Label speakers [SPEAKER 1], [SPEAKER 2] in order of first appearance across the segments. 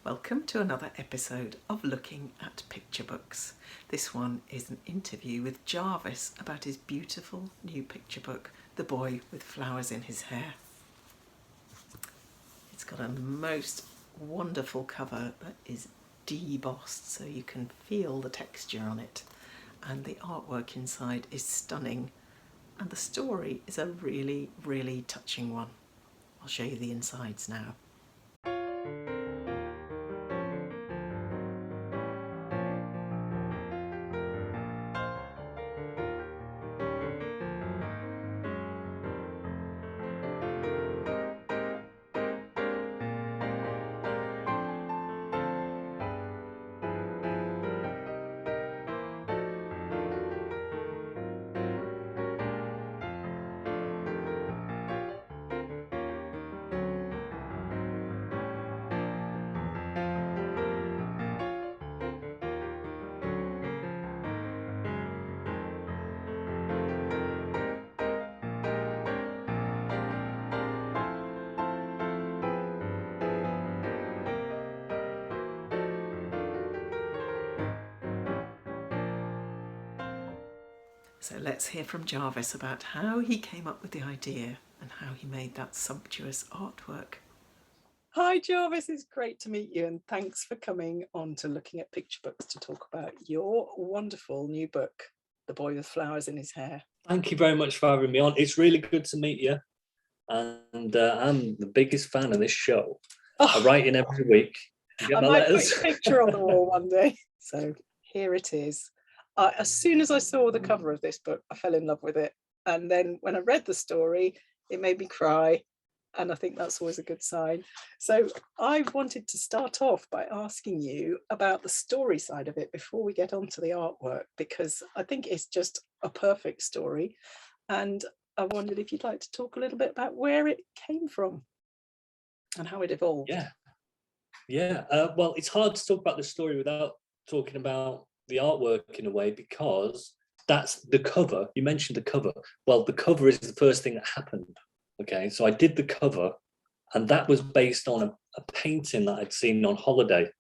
[SPEAKER 1] Welcome to another episode of Looking at Picture Books. This one is an interview with Jarvis about his beautiful new picture book, The Boy with Flowers in His Hair. It's got a most wonderful cover that is debossed so you can feel the texture on it, and the artwork inside is stunning, and the story is a really, really touching one. I'll show you the insides now. So let's hear from Jarvis about how he came up with the idea and how he made that sumptuous artwork. Hi Jarvis, it's great to meet you, and thanks for coming on to Looking at Picture Books to talk about your wonderful new book, The Boy with Flowers in His Hair.
[SPEAKER 2] Thank you very much for having me on. It's really good to meet you, and I'm the biggest fan of this show. I write in every week.
[SPEAKER 1] I might put your picture on the wall one day. So here it is. As soon as I saw the cover of this book, I fell in love with it. And then when I read the story, it made me cry. And I think that's always a good sign. So I wanted to start off by asking you about the story side of it before we get onto the artwork, because I think it's just a perfect story. And I wondered if you'd like to talk a little bit about where it came from and how it evolved.
[SPEAKER 2] Well, it's hard to talk about the story without talking about the artwork in a way, because that's the cover. You mentioned the cover. Well, the cover is the first thing that happened. Okay, so I did the cover, and that was based on a painting that I'd seen on holiday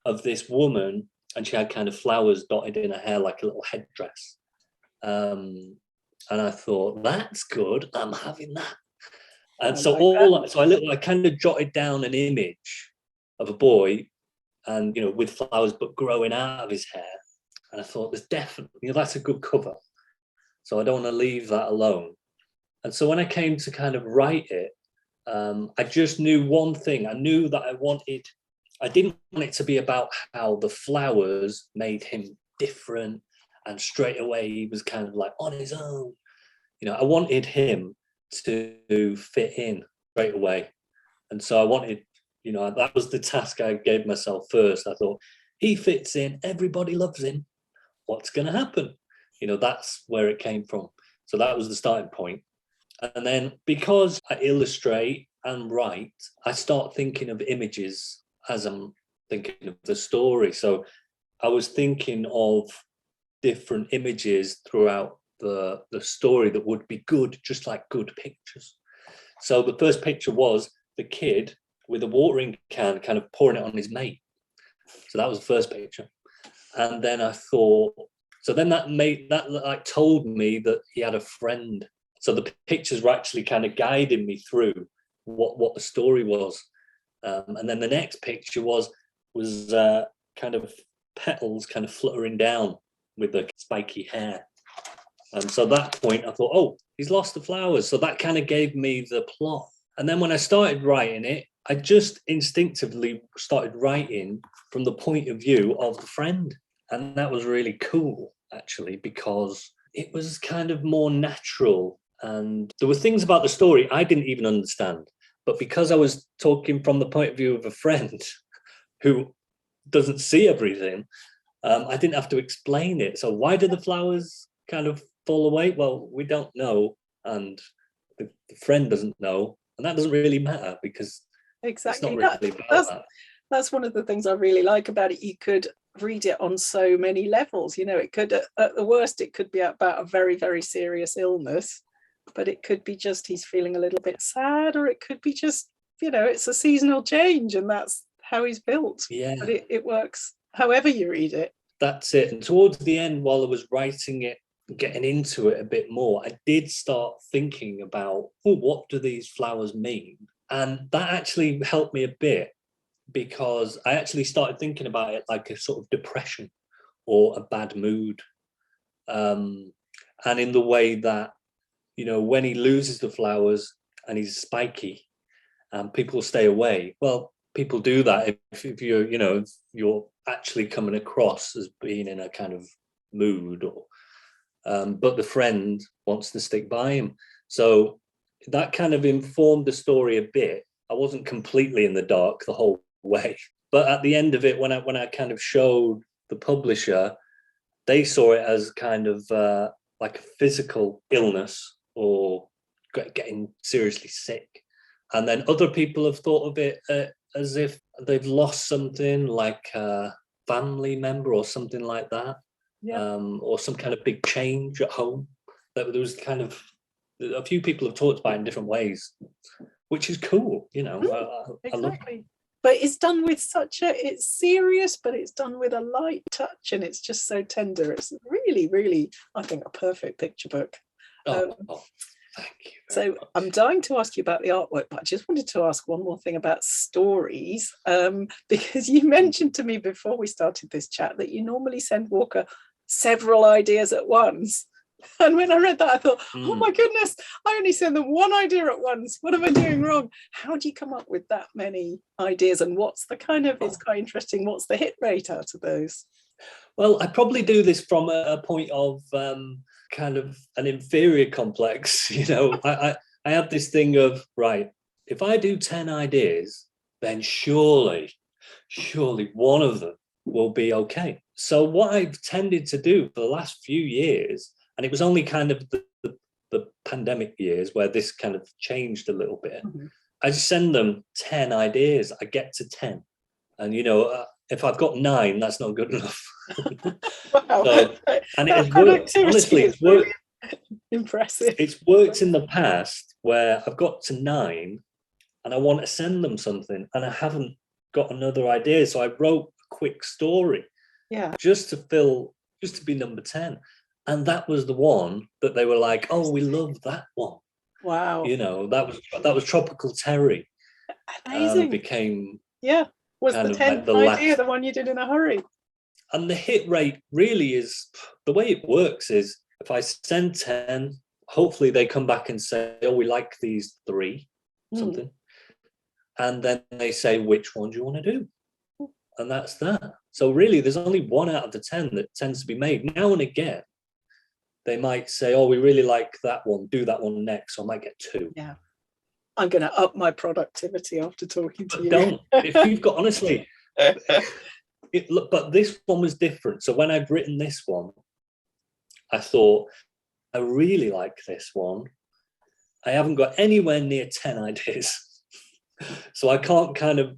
[SPEAKER 2] of this woman, and she had kind of flowers dotted in her hair like a little headdress. And I thought, that's good, I'm having that. And I kind of jotted down an image of a boy, and with flowers but growing out of his hair. And I thought, there's definitely, that's a good cover. So I don't want to leave that alone. And so when I came to kind of write it, I just knew one thing. I knew that I didn't want it to be about how the flowers made him different and straight away he was kind of like on his own. I wanted him to fit in straight away. And so I wanted, that was the task I gave myself first. I thought, he fits in, everybody loves him. What's going to happen? That's where it came from. So that was the starting point. And then because I illustrate and write, I start thinking of images as I'm thinking of the story. So I was thinking of different images throughout the story that would be good, just like good pictures. So the first picture was the kid with a watering can kind of pouring it on his mate. So that was the first picture. And then I thought, so then that like told me that he had a friend. So the pictures were actually kind of guiding me through what the story was. And then the next picture was kind of petals kind of fluttering down with the spiky hair. And so at that point I thought, oh, he's lost the flowers. So that kind of gave me the plot. And then when I started writing it, I just instinctively started writing from the point of view of the friend. And that was really cool, actually, because it was kind of more natural. And there were things about the story I didn't even understand. But because I was talking from the point of view of a friend who doesn't see everything, I didn't have to explain it. So why did the flowers kind of fall away? Well, we don't know. And the friend doesn't know. And that doesn't really matter because
[SPEAKER 1] exactly.
[SPEAKER 2] It's not really about that.
[SPEAKER 1] That's one of the things I really like about it. You could read it on so many levels. It could, at the worst, it could be about a very, very serious illness, but it could be just he's feeling a little bit sad, or it could be just, it's a seasonal change, and that's how he's built.
[SPEAKER 2] Yeah.
[SPEAKER 1] But it works however you read it.
[SPEAKER 2] That's it. And towards the end, while I was writing it, getting into it a bit more, I did start thinking about, what do these flowers mean? And that actually helped me a bit, because I actually started thinking about it like a sort of depression or a bad mood. And in the way that, when he loses the flowers and he's spiky and people stay away, well, people do that if you're, if you're actually coming across as being in a kind of mood, or but the friend wants to stick by him. So that kind of informed the story a bit. I wasn't completely in the dark the whole way, but at the end of it, when I kind of showed the publisher, they saw it as kind of like a physical illness or getting seriously sick. And then other people have thought of it as if they've lost something, like a family member or something like that.
[SPEAKER 1] Yeah.
[SPEAKER 2] Or some kind of big change at home. That there was kind of a few people have talked about it in different ways, which is cool,
[SPEAKER 1] Exactly.
[SPEAKER 2] I love it.
[SPEAKER 1] But it's done with it's serious, but it's done with a light touch, and it's just so tender. It's really, really, I think, a perfect picture book.
[SPEAKER 2] Thank you.
[SPEAKER 1] So much. I'm dying to ask you about the artwork, but I just wanted to ask one more thing about stories, because you mentioned to me before we started this chat that you normally send Walker several ideas at once. And when I read that, I thought, oh my goodness, I only send them one idea at once. What am I doing wrong? How do you come up with that many ideas? And what's the it's quite interesting, what's the hit rate out of those?
[SPEAKER 2] Well, I probably do this from a point of kind of an inferior complex. I have this thing of, right, if I do 10 ideas, then surely one of them will be okay. So what I've tended to do for the last few years, and it was only kind of the pandemic years where this kind of changed a little bit, I just send them 10 ideas. I get to 10. And, if I've got 9, that's not good enough.
[SPEAKER 1] Wow.
[SPEAKER 2] So, and it has worked. Honestly, it's worked.
[SPEAKER 1] Impressive.
[SPEAKER 2] It's worked in the past where I've got to 9 and I want to send them something and I haven't got another idea. So I wrote a quick story.
[SPEAKER 1] Yeah.
[SPEAKER 2] Just to be number 10. And that was the one that they were like, oh, we love that one.
[SPEAKER 1] Wow.
[SPEAKER 2] That was Tropical Terry.
[SPEAKER 1] Amazing.
[SPEAKER 2] It became
[SPEAKER 1] was the 10th idea the one you did in a hurry?
[SPEAKER 2] And the hit rate really is, the way it works is, if I send 10, hopefully they come back and say, oh, we like these 3, something. And then they say, which one do you want to do? And that's that. So really, there's only 1 out of the 10 that tends to be made. Now and again, they might say, oh, we really like that one, do that one next. So I might get 2.
[SPEAKER 1] Yeah. I'm going to up my productivity after talking to you.
[SPEAKER 2] Don't. If you've got, honestly, but this one was different. So when I've written this one, I thought, I really like this one. I haven't got anywhere near 10 ideas. So I can't kind of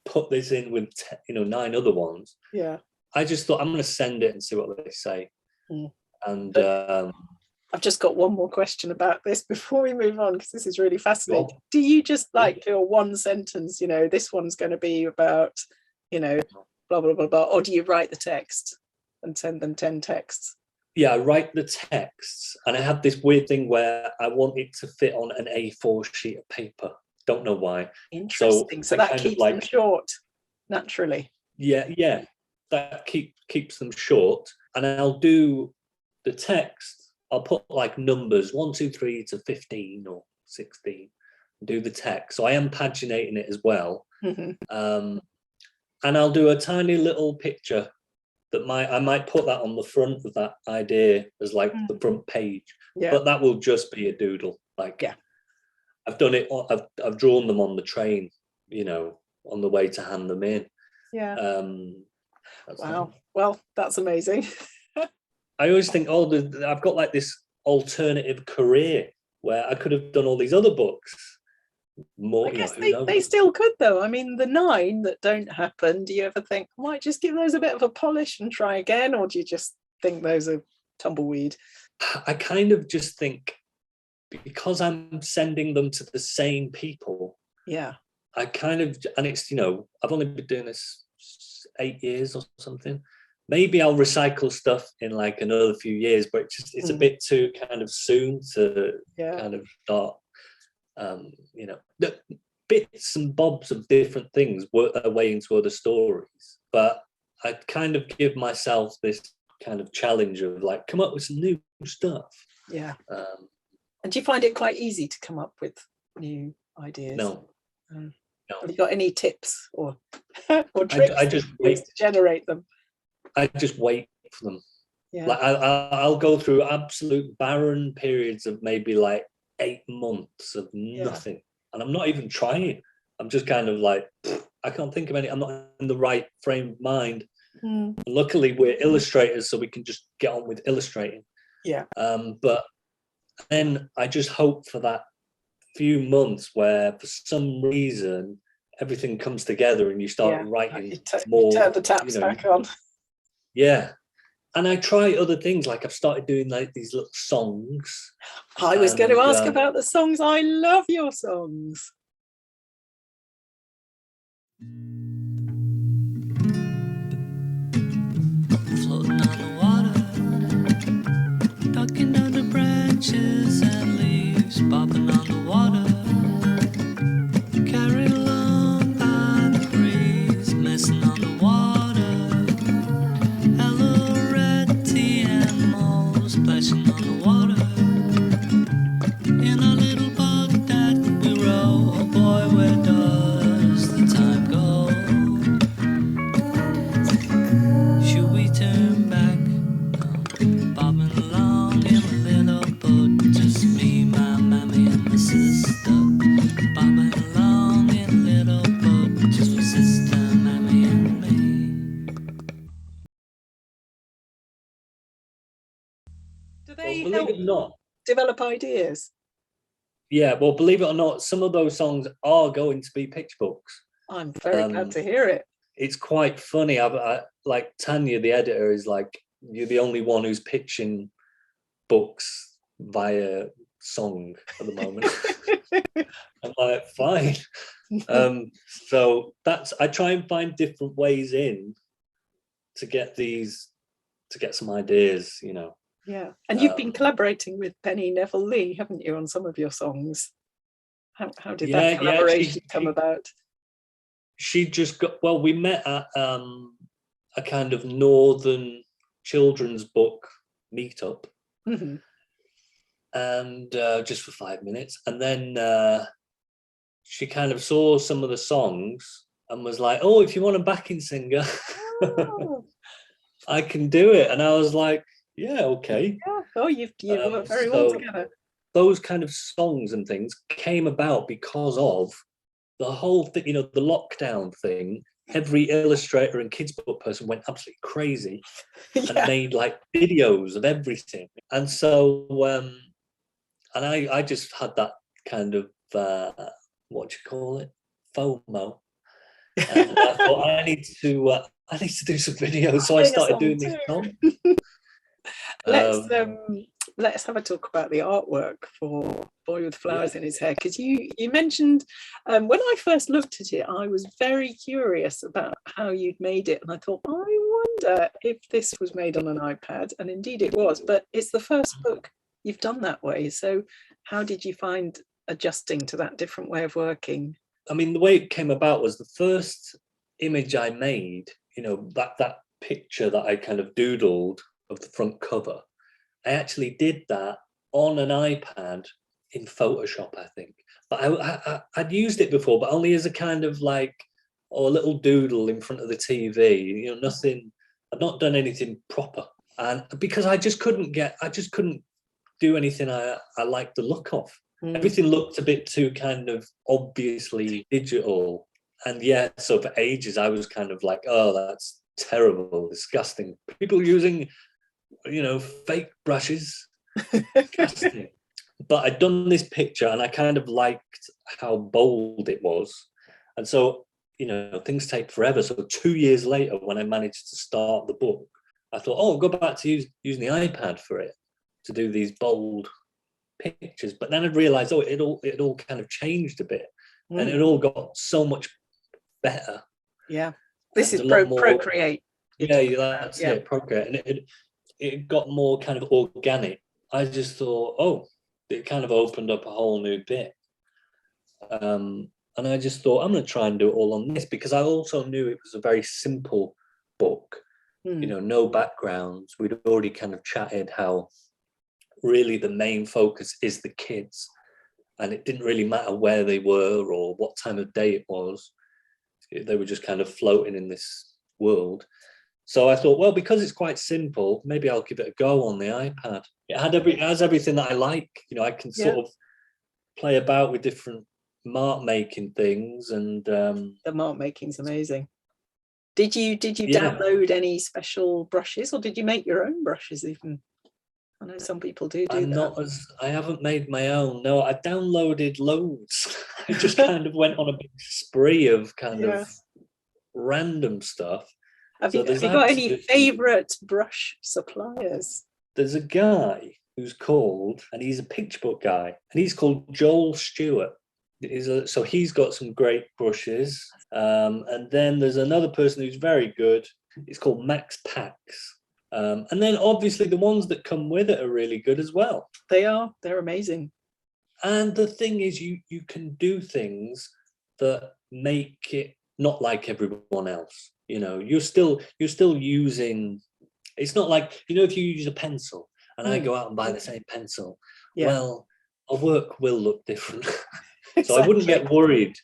[SPEAKER 2] put this in with 9 other ones.
[SPEAKER 1] Yeah.
[SPEAKER 2] I just thought, I'm going to send it and see what they say. And
[SPEAKER 1] I've just got one more question about this before we move on, because this is really fascinating. Well, do you just feel one sentence, this one's going to be about, blah, blah, blah, blah, or do you write the text and send them 10 texts?
[SPEAKER 2] Yeah, I write the texts, and I have this weird thing where I want it to fit on an A4 sheet of paper. Don't know why.
[SPEAKER 1] Interesting. So that keeps them short, naturally.
[SPEAKER 2] Yeah. That keeps them short. And I'll do the text. I'll put like numbers 1, 2, 3 to 15 or 16. Do the text. So I am paginating it as well. And I'll do a tiny little picture that I might put that on the front of that idea as like the front page. Yeah. But that will just be a doodle. I've done it. I've drawn them on the train, on the way to hand them in.
[SPEAKER 1] Yeah. Wow. Well, that's amazing.
[SPEAKER 2] I always think, I've got like this alternative career where I could have done all these other books. More,
[SPEAKER 1] I guess they still could, though. I mean, the 9 that don't happen, do you ever think, I might just give those a bit of a polish and try again? Or do you just think those are tumbleweed?
[SPEAKER 2] I kind of just think, because I'm sending them to the same people, I kind of, and it's, you know, I've only been doing this 8 years or something. Maybe I'll recycle stuff in like another few years, but it's a bit too kind of soon to kind of start, you know, the bits and bobs of different things work their way into other stories. But I kind of give myself this kind of challenge of like, come up with some new stuff.
[SPEAKER 1] Yeah. And do you find it quite easy to come up with new ideas?
[SPEAKER 2] No.
[SPEAKER 1] No. Have you got any tips or tricks
[SPEAKER 2] I just wait
[SPEAKER 1] to generate them?
[SPEAKER 2] I just wait for them.
[SPEAKER 1] Yeah.
[SPEAKER 2] Like I'll go through absolute barren periods of maybe like 8 months of nothing, and I'm not even trying. I'm just kind of like, I can't think of any. I'm not in the right frame of mind. Luckily, we're illustrators, so we can just get on with illustrating.
[SPEAKER 1] Yeah.
[SPEAKER 2] But then I just hope for that few months where, for some reason, everything comes together and you start writing more.
[SPEAKER 1] You turn the taps back on.
[SPEAKER 2] Yeah. And I try other things, like I've started doing like these little songs.
[SPEAKER 1] I was going to ask about the songs. I love your songs.
[SPEAKER 3] Floating on the water, ducking under branches and leaves, bobbing on the water, carried along by the breeze, messing on the water, hello red tea and moles, splashing on the water, in a little boat that we row. Oh boy, where does the time go? Should we turn back? Bobbing along in a little boat, just me, my mammy, and my sister. Bobbing along in a little boat, just my sister, mammy, and me.
[SPEAKER 1] Do they
[SPEAKER 2] Believe it or not,
[SPEAKER 1] develop ideas?
[SPEAKER 2] yeah, well, believe it or not, some of those songs are going to be picture books.
[SPEAKER 1] I'm very glad to hear it.
[SPEAKER 2] It's quite funny. I like Tanya, the editor, is like, you're the only one who's pitching books via song at the moment. I'm like, fine. So I try and find different ways in to get some ideas, you know.
[SPEAKER 1] Yeah. And you've been collaborating with Penny Neville-Lee, haven't you, on some of your songs? How did that collaboration come about?
[SPEAKER 2] She just we met at a kind of northern children's book meetup, and just for 5 minutes, and then she kind of saw some of the songs and was like, oh, if you want a backing singer, I can do it. And I was like, yeah, okay.
[SPEAKER 1] Yeah. Oh, you've worked very well together.
[SPEAKER 2] Those kind of songs and things came about because of the whole thing, you know, the lockdown thing. Every illustrator and kids book person went absolutely crazy and made like videos of everything. And so, and I just had that kind of, what do you call it? FOMO. And I thought I need to do some videos. So I started doing these songs.
[SPEAKER 1] Let's have a talk about the artwork for Boy with Flowers in His Hair, because you mentioned when I first looked at it, I was very curious about how you'd made it, and I thought, I wonder if this was made on an iPad, and indeed it was. But it's the first book you've done that way, so how did you find adjusting to that different way of working?
[SPEAKER 2] I mean, the way it came about was the first image I made, you know, that picture that I kind of doodled of the front cover. I actually did that on an iPad in Photoshop, I think. But I'd used it before, but only as a kind of like, a little doodle in front of the TV. You know, nothing. I'd not done anything proper, and because I just couldn't do anything I liked the look of. Everything looked a bit too kind of obviously digital, and so for ages I was kind of like, oh, that's terrible, disgusting. People using, you know, fake brushes. But I'd done this picture and I kind of liked how bold it was. And so, you know, things take forever. So 2 years later, when I managed to start the book, I thought, oh, I'll go back to using the iPad for it, to do these bold pictures. But then I'd realized, oh, it all kind of changed a bit. and it all got so much better.
[SPEAKER 1] Yeah, this is
[SPEAKER 2] a lot more,
[SPEAKER 1] Procreate.
[SPEAKER 2] Yeah, that's it, Procreate, and it got more kind of organic. I just thought, oh, it kind of opened up a whole new bit. And I just thought, I'm going to try and do it all on this, because I also knew it was a very simple book, you know, no backgrounds. We'd already kind of chatted how really the main focus is the kids, and it didn't really matter where they were or what time of day it was. They were just kind of floating in this world. So I thought, well, because it's quite simple, maybe I'll give it a go on the iPad. It has everything that I like. You know, I can sort of play about with different mark making things, and
[SPEAKER 1] the mark making's amazing. Did you download any special brushes, or did you make your own brushes even? I know some people do that.
[SPEAKER 2] I haven't made my own. No, I downloaded loads. I just kind of went on a big spree of kind of random stuff.
[SPEAKER 1] Have you got any favorite brush suppliers?
[SPEAKER 2] There's a guy who's called, and he's a picture book guy, and he's called Joel Stewart. So he's got some great brushes. And then there's another person who's very good. It's called Max Pax. And then obviously the ones that come with it are really good as well.
[SPEAKER 1] They're amazing. And
[SPEAKER 2] the thing is, you can do things that make it not like everyone else. You know, you're still using, it's not like, you know, if you use a pencil and I go out and buy the same pencil, well, our work will look different. So I wouldn't get worried.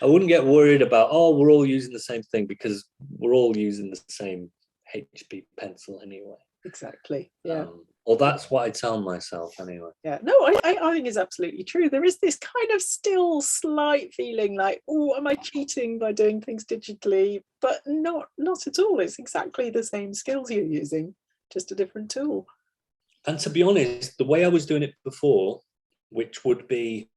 [SPEAKER 2] I wouldn't get worried about, oh, we're all using the same thing, because we're all using the same HB pencil anyway.
[SPEAKER 1] Exactly. Yeah.
[SPEAKER 2] Or that's what I tell myself anyway.
[SPEAKER 1] Yeah. No, I think it's absolutely true. There is this kind of still slight feeling like, oh, am I cheating by doing things digitally? But not at all. It's exactly the same skills you're using, just a different tool.
[SPEAKER 2] And to be honest, the way I was doing it before, which would be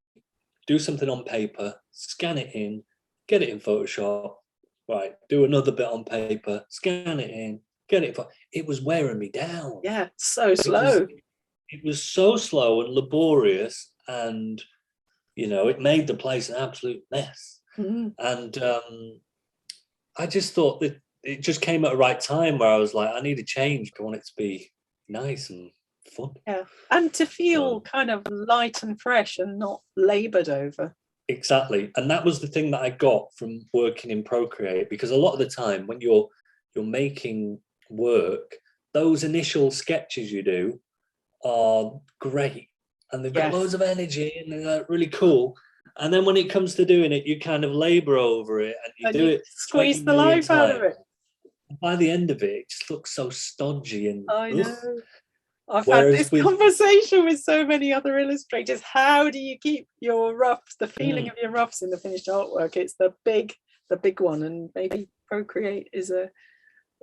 [SPEAKER 2] do something on paper, scan it in, get it in Photoshop, right, do another bit on paper, scan it in, get it. It was wearing me down.
[SPEAKER 1] Yeah, so slow.
[SPEAKER 2] It was so slow and laborious, and, you know, it made the place an absolute mess. And I just thought that it just came at the right time where I was like, I need a change. I want it to be nice and fun.
[SPEAKER 1] Yeah, and to feel kind of light and fresh and not laboured over.
[SPEAKER 2] Exactly. And that was the thing that I got from working in Procreate, because a lot of the time when you're making work, those initial sketches you do are great, and they've got loads of energy and they're really cool. And then when it comes to doing it, you kind of labour over it and you do it,
[SPEAKER 1] squeeze the life out of it.
[SPEAKER 2] By the end of it, it just looks so stodgy and
[SPEAKER 1] I know. I've had this conversation with so many other illustrators. How do you keep your roughs, the feeling of your roughs in the finished artwork? It's the big one, and maybe Procreate is a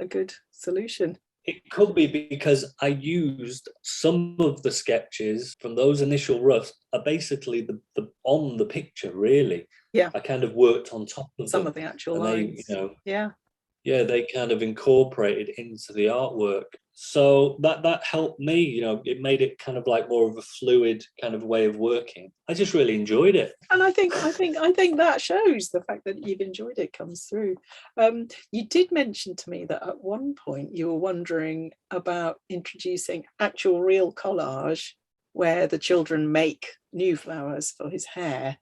[SPEAKER 1] good solution.
[SPEAKER 2] It could be because I used some of the sketches from those initial roughs are basically the on the picture, really.
[SPEAKER 1] Yeah.
[SPEAKER 2] I kind of worked on top of
[SPEAKER 1] some of the actual lines.
[SPEAKER 2] They, they kind of incorporated into the artwork. So that helped me, you know, it made it kind of like more of a fluid kind of way of working. I just really enjoyed it.
[SPEAKER 1] And I think that shows. The fact that you've enjoyed it comes through. You did mention to me that at one point you were wondering about introducing actual real collage where the children make new flowers for his hair,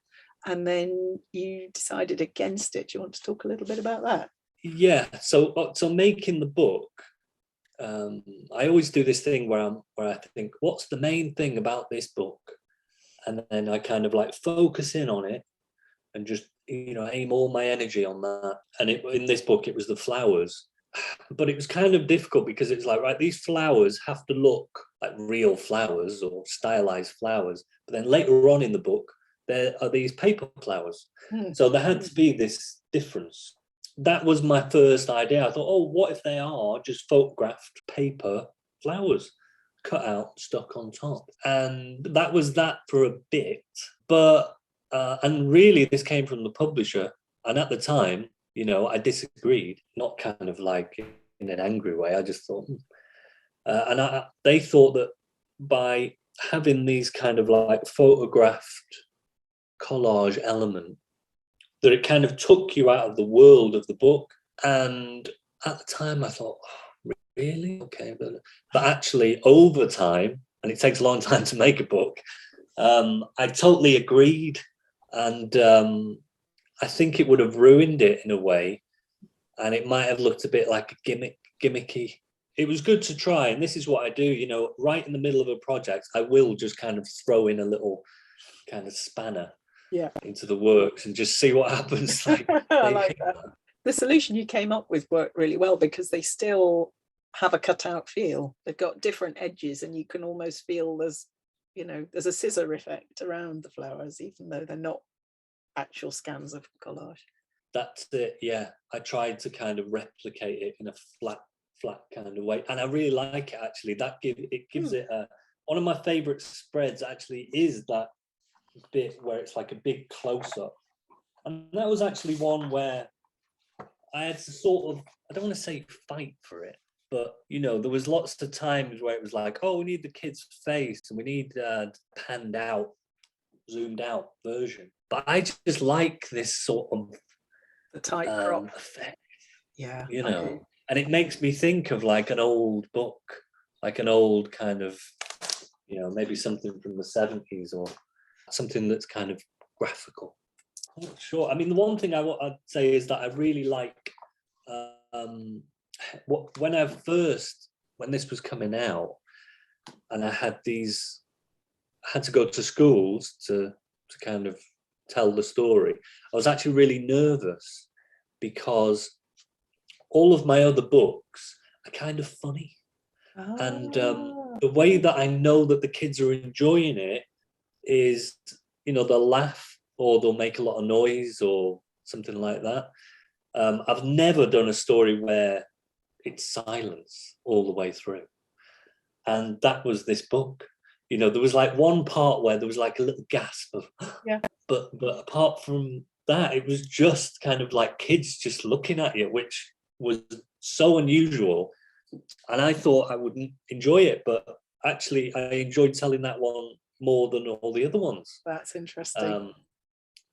[SPEAKER 1] and then you decided against it. Do you want to talk a little bit about that?
[SPEAKER 2] Yeah, so making the book, I always do this thing where I think, what's the main thing about this book? And then I kind of like focus in on it and just, you know, aim all my energy on that. And in this book, it was the flowers. But it was kind of difficult because it's like, right, these flowers have to look like real flowers or stylized flowers. But then later on in the book, there are these paper flowers. So there had to be this difference. That was my first idea. I thought, oh, what if they are just photographed paper flowers cut out, stuck on top? And that was that for a bit. But, and really this came from the publisher. And at the time, you know, I disagreed, not kind of like in an angry way. I just thought, they thought that by having these kind of like photographed collage element, that it kind of took you out of the world of the book. And at the time I thought, oh, really? Okay. But actually over time, and it takes a long time to make a book, I totally agreed. And I think it would have ruined it in a way. And it might have looked a bit like a gimmicky. It was good to try. And this is what I do, you know, right in the middle of a project, I will just kind of throw in a little kind of spanner into the works and just see what happens. Like,
[SPEAKER 1] I like that. The solution you came up with worked really well because they still have a cutout feel. They've got different edges and you can almost feel there's, you know, there's a scissor effect around the flowers, even though they're not actual scans of collage.
[SPEAKER 2] That's it. Yeah. I tried to kind of replicate it in a flat kind of way. And I really like it, actually. It gives it a, one of my favorite spreads actually is that bit where it's like a big close-up. And that was actually one where I had to sort of, I don't want to say fight for it, but, you know, there was lots of times where it was like, oh, we need the kid's face and we need panned out, zoomed out version. But I just like this sort of
[SPEAKER 1] the tight crop
[SPEAKER 2] effect.
[SPEAKER 1] Yeah.
[SPEAKER 2] You know, and it makes me think of like an old book, like an old kind of, you know, maybe something from the 70s or something that's kind of graphical. I'm not sure. I mean, the one thing I'd say is that I really like when this was coming out, and I had to go to schools to kind of tell the story. I was actually really nervous because all of my other books are kind of funny. And the way that I know that the kids are enjoying it is, you know, they'll laugh or they'll make a lot of noise or something like that. I've never done a story where it's silence all the way through. And that was this book. You know, there was like one part where there was like a little gasp of, but apart from that, it was just kind of like kids just looking at you, which was so unusual. And I thought I wouldn't enjoy it, but actually I enjoyed telling that one more than all the other ones.
[SPEAKER 1] That's interesting.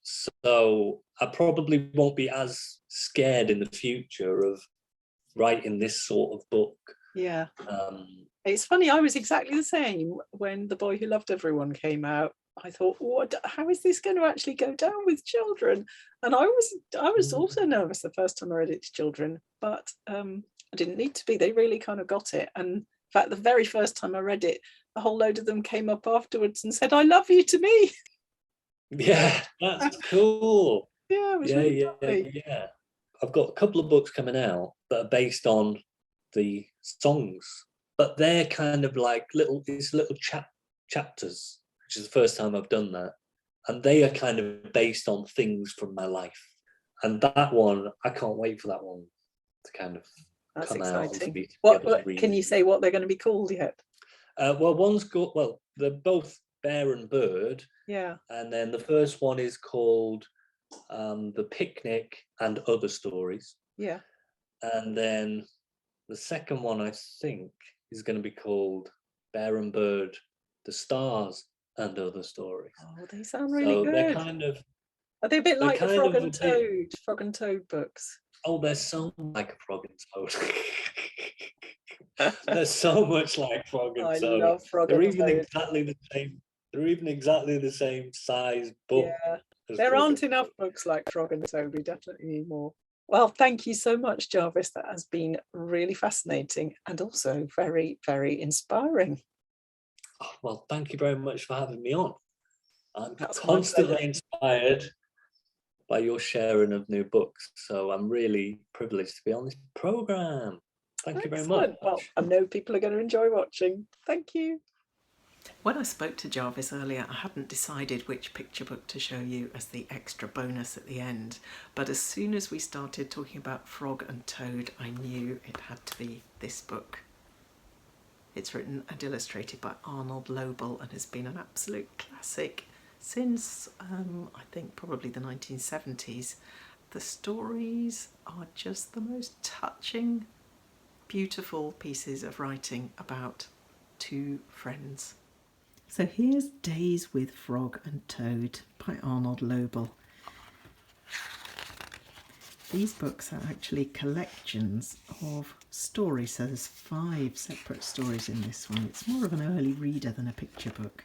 [SPEAKER 2] So I probably won't be as scared in the future of writing this sort of book.
[SPEAKER 1] Yeah. It's funny, I was exactly the same when The Boy Who Loved Everyone came out. I thought, how is this going to actually go down with children? And I was also nervous the first time I read it to children, but I didn't need to be. They really kind of got it. And in fact, the very first time I read it, a whole load of them came up afterwards and said, I love you to me.
[SPEAKER 2] Yeah, that's cool.
[SPEAKER 1] Yeah, it was really lovely.
[SPEAKER 2] Yeah. I've got a couple of books coming out that are based on the songs, but they're kind of like little chapters, which is the first time I've done that. And they are kind of based on things from my life. And that one, I can't wait for that one to kind of come
[SPEAKER 1] exciting.
[SPEAKER 2] out.
[SPEAKER 1] What can you say what they're going to be called yet?
[SPEAKER 2] They're both Bear and Bird.
[SPEAKER 1] Yeah.
[SPEAKER 2] And then the first one is called The Picnic and Other Stories.
[SPEAKER 1] Yeah.
[SPEAKER 2] And then the second one, I think, is going to be called Bear and Bird, The Stars and Other Stories.
[SPEAKER 1] Oh, they sound really good.
[SPEAKER 2] They're kind of...
[SPEAKER 1] Are they a bit like the Frog and Toad books?
[SPEAKER 2] Oh, they're so like a Frog and Toad. They're so much like Frog and Toad.
[SPEAKER 1] I love Frog and Toad.
[SPEAKER 2] Exactly the same. They're even exactly the same size book.
[SPEAKER 1] Yeah, there aren't enough books like Frog and Toad. We definitely need more. Well, thank you so much, Jarvis. That has been really fascinating and also very, very inspiring.
[SPEAKER 2] Oh, well, thank you very much for having me on. I'm constantly inspired by your sharing of new books. So I'm really privileged to be on this programme. Thank you very much.
[SPEAKER 1] Well, I know people are going to enjoy watching. Thank you. When I spoke to Jarvis earlier, I hadn't decided which picture book to show you as the extra bonus at the end. But as soon as we started talking about Frog and Toad, I knew it had to be this book. It's written and illustrated by Arnold Lobel and has been an absolute classic since, I think, probably the 1970s. The stories are just the most touching, beautiful pieces of writing about two friends. So here's Days with Frog and Toad by Arnold Lobel.
[SPEAKER 4] These books are actually collections of stories, so there's 5 separate stories in this one. It's more of an early reader than a picture book.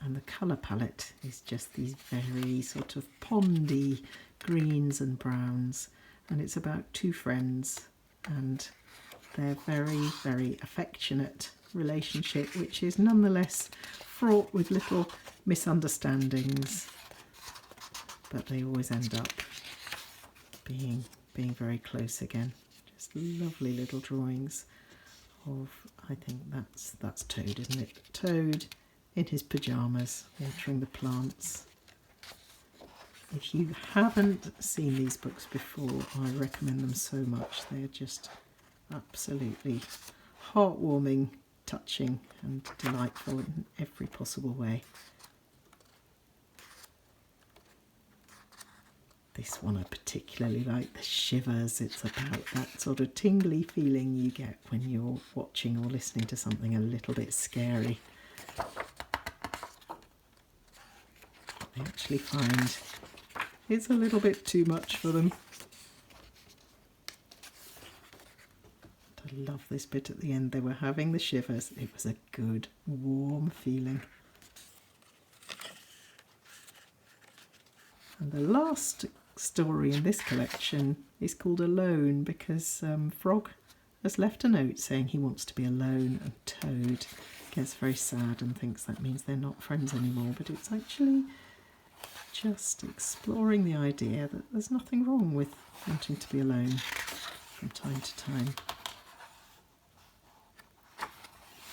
[SPEAKER 4] And the colour palette is just these very sort of pondy greens and browns. And it's about 2 friends and their very, very affectionate relationship, which is nonetheless fraught with little misunderstandings. But they always end up being very close again. Just lovely little drawings of, I think that's Toad, isn't it? Toad in his pyjamas watering the plants. If you haven't seen these books before, I recommend them so much. They're just absolutely heartwarming, touching and delightful in every possible way. This one I particularly like, the shivers. It's about that sort of tingly feeling you get when you're watching or listening to something a little bit scary. They actually find it's a little bit too much for them. I love this bit at the end. They were having the shivers. It was a good, warm feeling. And the last story in this collection is called Alone, because Frog has left a note saying he wants to be alone, and Toad gets very sad and thinks that means they're not friends anymore. But it's actually just exploring the idea that there's nothing wrong with wanting to be alone from time to time.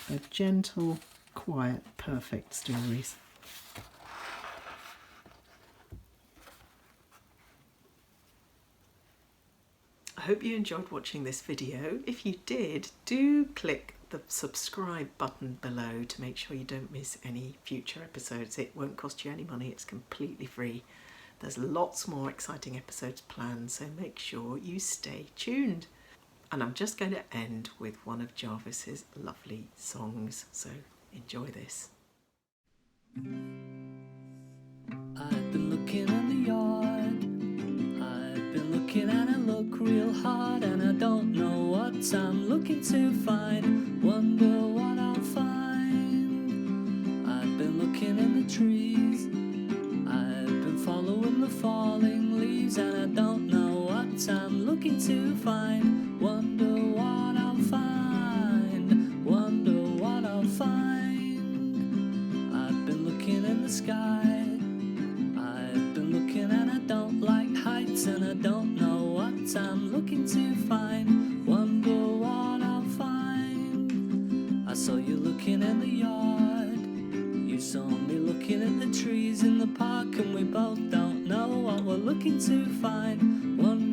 [SPEAKER 4] They're gentle, quiet, perfect stories. I hope you enjoyed watching this video. If you did, do click the subscribe button below to make sure you don't miss any future episodes. It won't cost you any money, it's completely free. There's lots more exciting episodes planned, so make sure you stay tuned. And I'm just going to end with one of Jarvis's lovely songs, so enjoy this.
[SPEAKER 3] I've been looking in the yard, I've been looking and I look real hard, and I don't know what I'm looking to find, wonder what I'll find. I've been looking in the trees, I've been following the falling leaves, and I don't know what I'm looking to find, wonder what I'll find, wonder what I'll find. I've been looking in the sky, I've been looking and I don't like heights, and I don't know what I'm looking to find, wonder what I'll find. I saw you looking in the yard, you saw me looking at the trees in the park, and we both don't know what we're looking to find, wonder